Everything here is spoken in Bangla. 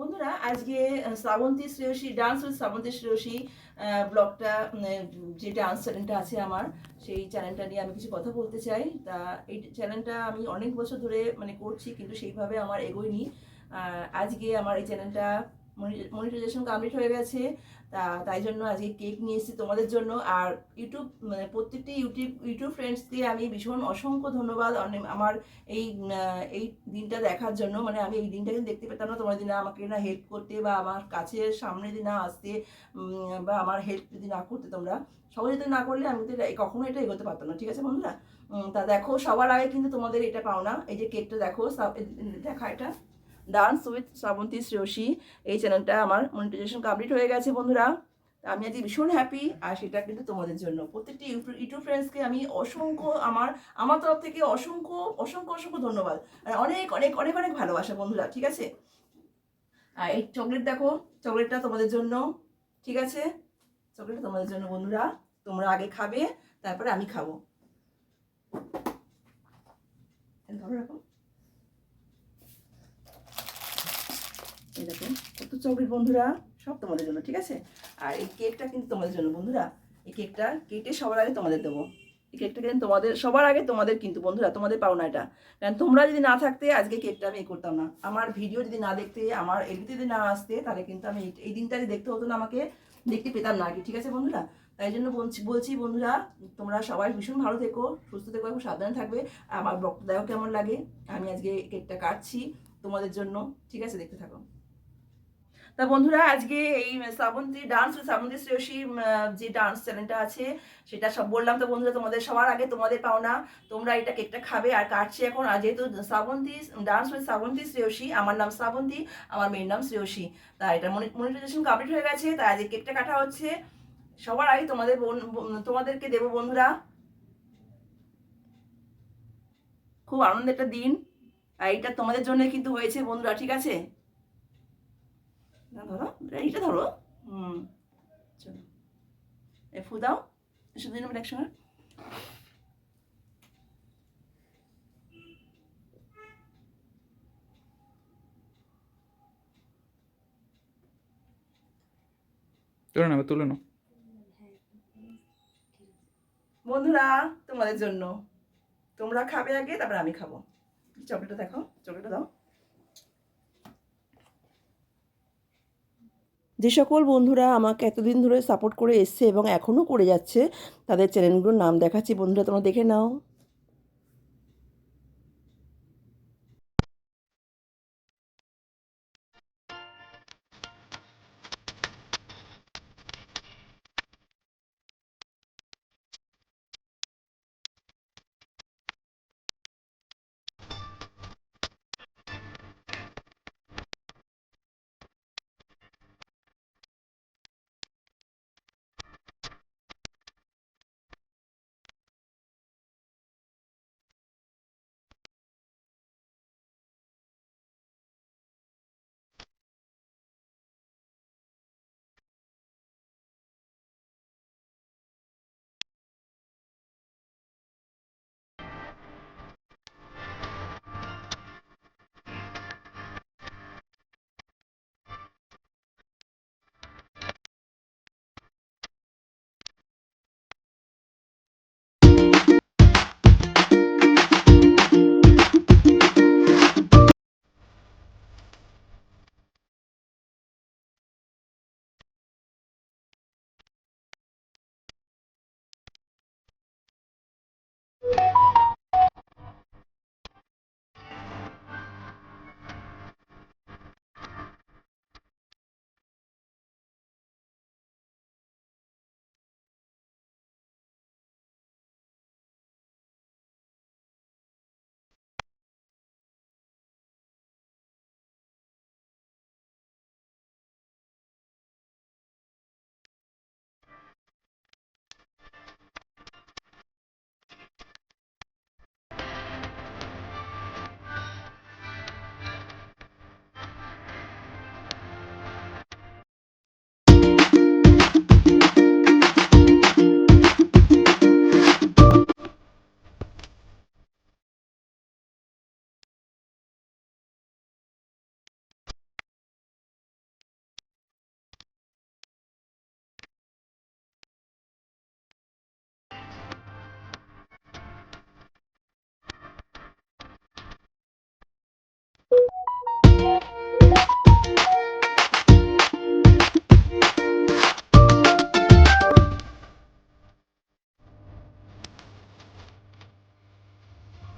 বন্ধুরা আজকে শ্রাবন্তী শ্রেয়সী ডান্স উইথ শ্রাবন্তী শ্রেয়সী ব্লগটা যে ডান্স চ্যানেলটা আছে আমার, সেই চ্যানেলটা নিয়ে আমি কিছু কথা বলতে চাই। তা এই চ্যানেলটা আমি অনেক বছর ধরে করছি, কিন্তু সেইভাবে আমার এগোয়নি। আজকে আমার এই চ্যানেলটা মনিটাইজেশন কমপ্লিট হয়ে গেছে। তাই জন্য আজকে কেক নিয়ে এসেছি তোমাদের জন্য। আর ইউটিউব প্রত্যেকটি ইউটিউব ফ্রেন্ডসকে আমি ভীষণ অসংখ্য ধন্যবাদ আমার এই এই দিনটা দেখার জন্য। আমি এই দিনটা কিন্তু দেখতে পেতাম না, তোমার দিন আমাকে না হেল্প করতে বা আমার কাছে সামনে দিন না আসতে, বা আমার হেল্প যদি না করতে তোমরা সবাই যদি না করলে আমি তো কখনো এটা এগোতে পারতাম না। ঠিক আছে বন্ধুরা, তা দেখো সবার আগে কিন্তু তোমাদের এটা পাওনা, এই যে কেকটা দেখো, দেখা এটা ডান্স উইথ শ্রাবন্তী শ্রেয়সী, এই চ্যানেলটা আমার মনিটাইজেশন কমপ্লিট হয়ে গেছে বন্ধুরা। আমি আজকে ভীষণ হ্যাপি, আর সেটা কিন্তু তোমাদের জন্য। প্রত্যেকটি ইউটিউব ফ্রেন্ডসকে আমি অসংখ্য আমার তরফ থেকে অসংখ্য অসংখ্য অসংখ্য ধন্যবাদ, আর অনেক অনেক অনেক অনেক ভালোবাসা বন্ধুরা। ঠিক আছে, আর এই চকলেট দেখো, চকলেটটা তোমাদের জন্য। ঠিক আছে, চকলেটটা তোমাদের জন্য বন্ধুরা, তোমরা আগে খাবে তারপরে আমি খাবো। ধরো রাখো, এই দেখো কত চকলেট বন্ধুরা, সব তোমাদের জন্য। ঠিক আছে, আর এই কেকটা কিন্তু তোমাদের জন্য বন্ধুরা। এই কেকটা সবার আগে তোমাদের দেবো। এই কেকটা কিন্তু তোমাদের সবার আগে তোমাদের, কিন্তু বন্ধুরা তোমাদের পাওনা এটা। কারণ তোমরা যদি না থাকতে আজকে কেকটা আমি করতাম না। আমার ভিডিও যদি না দেখতে, আমার এডিটে যদি না আসতে, তাহলে কিন্তু আমি এই দিনটা দেখতে হতো না, আমাকে দেখতে পেতাম না আর কি। ঠিক আছে বন্ধুরা, তাই জন্য বলছি বন্ধুরা, তোমরা সবাই ভীষণ ভালো থেকো, সুস্থ থেকো, খুব সাবধানে থাকবে। আমার ব্লগটা দেখো কেমন লাগে। আমি আজকে কেকটা কাটছি তোমাদের জন্য। ঠিক আছে, দেখতে থাকো। তা বন্ধুরা আজকে এই শ্রাবন্তী শ্রেয়সী যে ডান্স চ্যানেলটা আছে, সেটা সব বললাম তো বন্ধুরা, তোমাদের সবার আগে তোমাদের পাওনা। তোমরা এটা কেকটা খাবে, আর কাটছি এখন। আর যেহেতু ডান্স উইথ শ্রাবন্তী শ্রেয়সী, আমার নাম শ্রাবন্তী, আমার মেয়ের নাম শ্রেয়সী, তা এটা মনিটাইজেশন কমপ্লিট হয়ে গেছে, তাই আজকে কেকটা কাটা হচ্ছে। সবার আগে তোমাদেরকে দেবো বন্ধুরা। খুব আনন্দের একটা দিন, আর এটা তোমাদের জন্য কিন্তু হয়েছে বন্ধুরা। ঠিক আছে, না ধরো, এইটা ধরো। হুম, চলো এ ফু দাও, শুধু নেবেন একসঙ্গে। তুলে নেবে, তুলে নাও। বন্ধুরা তোমাদের জন্য, তোমরা খাবে আগে তারপর আমি খাবো। চকলেটটা দেখো, চকলেটটা দাও। যে সকল বন্ধুরা আমাকে এতদিন ধরে সাপোর্ট করে এসছে এবং এখনও করে যাচ্ছে, তাদের চ্যানেলগুলোর নাম দেখাচ্ছি বন্ধুরা, তোমরা দেখে নাও।